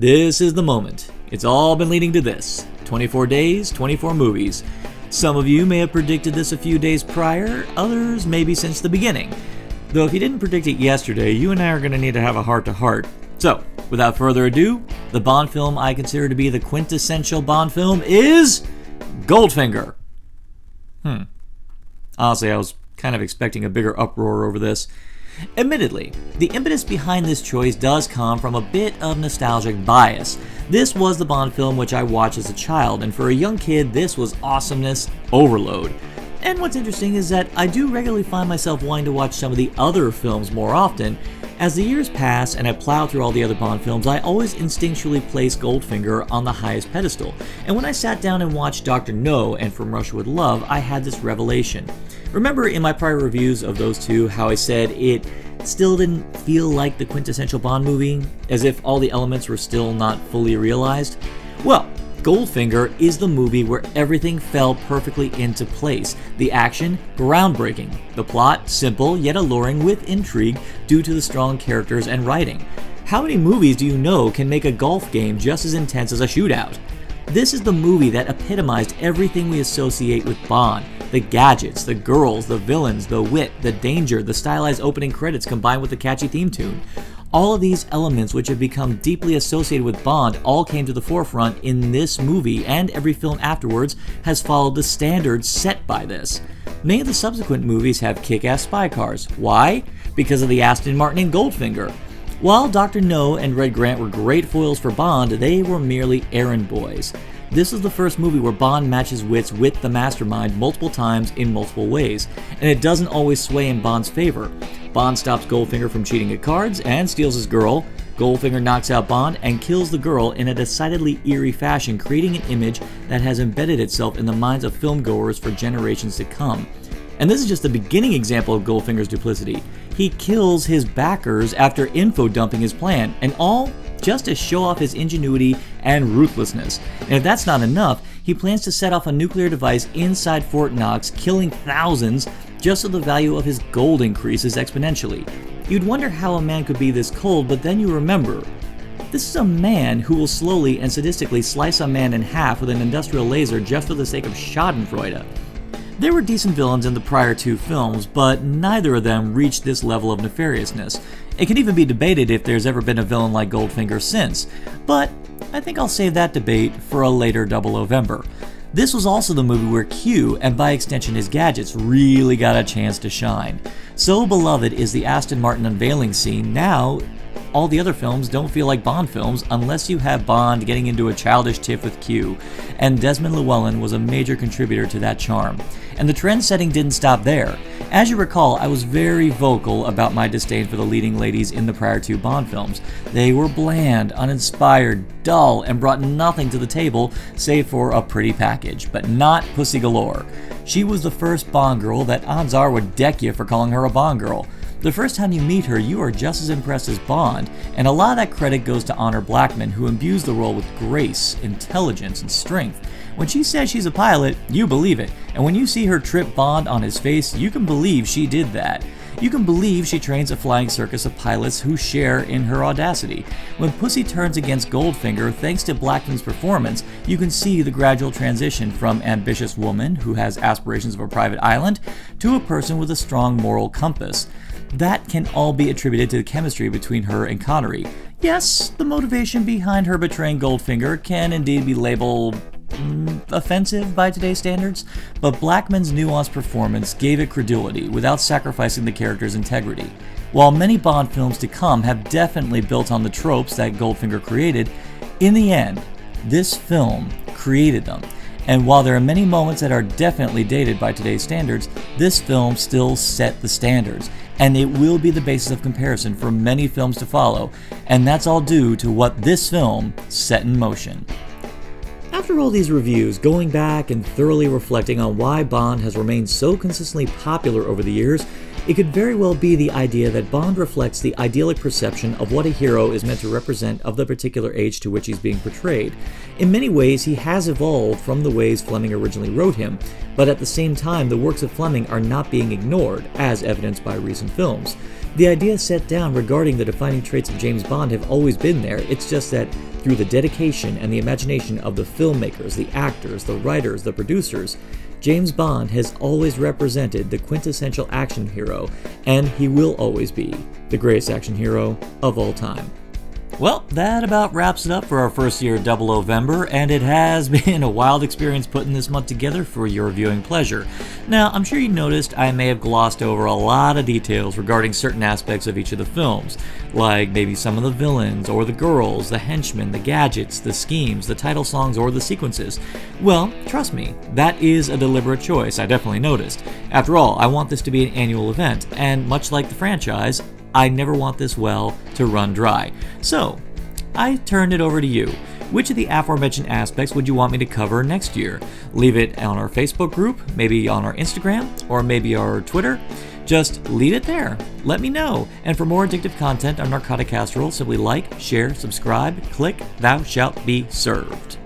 This is the moment. It's all been leading to this. 24 days, 24 movies. Some of you may have predicted this a few days prior, others maybe since the beginning. Though if you didn't predict it yesterday, you and I are going to need to have a heart-to-heart. So, without further ado, the Bond film I consider to be the quintessential Bond film is Goldfinger. Honestly, I was kind of expecting a bigger uproar over this. Admittedly, the impetus behind this choice does come from a bit of nostalgic bias. This was the Bond film which I watched as a child, and for a young kid, this was awesomeness overload. And what's interesting is that I do regularly find myself wanting to watch some of the other films more often. As the years pass and I plow through all the other Bond films, I always instinctually place Goldfinger on the highest pedestal. And when I sat down and watched Dr. No and From Russia with Love, I had this revelation. Remember in my prior reviews of those two how I said it still didn't feel like the quintessential Bond movie, as if all the elements were still not fully realized? Well, Goldfinger is the movie where everything fell perfectly into place. The action, groundbreaking. The plot, simple yet alluring with intrigue due to the strong characters and writing. How many movies do you know can make a golf game just as intense as a shootout? This is the movie that epitomized everything we associate with Bond. The gadgets, the girls, the villains, the wit, the danger, the stylized opening credits combined with the catchy theme tune. All of these elements which have become deeply associated with Bond all came to the forefront in this movie, and every film afterwards has followed the standards set by this. Many of the subsequent movies have kick-ass spy cars. Why? Because of the Aston Martin in Goldfinger. While Dr. No and Red Grant were great foils for Bond, they were merely errand boys. This is the first movie where Bond matches wits with the mastermind multiple times in multiple ways, and it doesn't always sway in Bond's favor. Bond stops Goldfinger from cheating at cards and steals his girl. Goldfinger knocks out Bond and kills the girl in a decidedly eerie fashion, creating an image that has embedded itself in the minds of filmgoers for generations to come. And this is just the beginning example of Goldfinger's duplicity. He kills his backers after info-dumping his plan, and all just to show off his ingenuity and ruthlessness. And if that's not enough, he plans to set off a nuclear device inside Fort Knox, killing thousands, just so the value of his gold increases exponentially. You'd wonder how a man could be this cold, but then you remember, this is a man who will slowly and sadistically slice a man in half with an industrial laser just for the sake of schadenfreude. There were decent villains in the prior two films, but neither of them reached this level of nefariousness. It can even be debated if there's ever been a villain like Goldfinger since, but I think I'll save that debate for a later Double-Ovember. This was also the movie where Q, and by extension his gadgets, really got a chance to shine. So beloved is the Aston Martin unveiling scene, now all the other films don't feel like Bond films unless you have Bond getting into a childish tiff with Q, and Desmond Llewellyn was a major contributor to that charm. And the trend setting didn't stop there. As you recall, I was very vocal about my disdain for the leading ladies in the prior two Bond films. They were bland, uninspired, dull, and brought nothing to the table save for a pretty package, but not pussy galore. She was the first Bond girl that odds are would deck you for calling her a Bond girl. The first time you meet her, you are just as impressed as Bond, and a lot of that credit goes to Honor Blackman, who imbues the role with grace, intelligence, and strength. When she says she's a pilot, you believe it, and when you see her trip Bond on his face, you can believe she did that. You can believe she trains a flying circus of pilots who share in her audacity. When Pussy turns against Goldfinger, thanks to Blackman's performance, you can see the gradual transition from ambitious woman who has aspirations of a private island to a person with a strong moral compass. That can all be attributed to the chemistry between her and Connery. Yes, the motivation behind her betraying Goldfinger can indeed be labeled offensive by today's standards, but Blackman's nuanced performance gave it credulity without sacrificing the character's integrity. While many Bond films to come have definitely built on the tropes that Goldfinger created, in the end, this film created them. And while there are many moments that are definitely dated by today's standards, this film still set the standards, and it will be the basis of comparison for many films to follow, and that's all due to what this film set in motion. After all these reviews, going back and thoroughly reflecting on why Bond has remained so consistently popular over the years, It could very well be the idea that Bond reflects the idyllic perception of what a hero is meant to represent of the particular age to which he's being portrayed. In many ways, he has evolved from the ways Fleming originally wrote him, but at the same time, the works of Fleming are not being ignored, as evidenced by recent films. The ideas set down regarding the defining traits of James Bond have always been there, it's just that through the dedication and the imagination of the filmmakers, the actors, the writers, the producers, James Bond has always represented the quintessential action hero, and he will always be the greatest action hero of all time. Well, that about wraps it up for our first year of Double Ovember, and it has been a wild experience putting this month together for your viewing pleasure. Now, I'm sure you noticed I may have glossed over a lot of details regarding certain aspects of each of the films, like maybe some of the villains, or the girls, the henchmen, the gadgets, the schemes, the title songs, or the sequences. Well, trust me, that is a deliberate choice, I definitely noticed. After all, I want this to be an annual event, and much like the franchise, I never want this well to run dry. So, I turn it over to you. Which of the aforementioned aspects would you want me to cover next year? Leave it on our Facebook group, maybe on our Instagram, or maybe our Twitter. Just leave it there. Let me know. And for more addictive content on Narcotic Casserole, simply like, share, subscribe, click, thou shalt be served.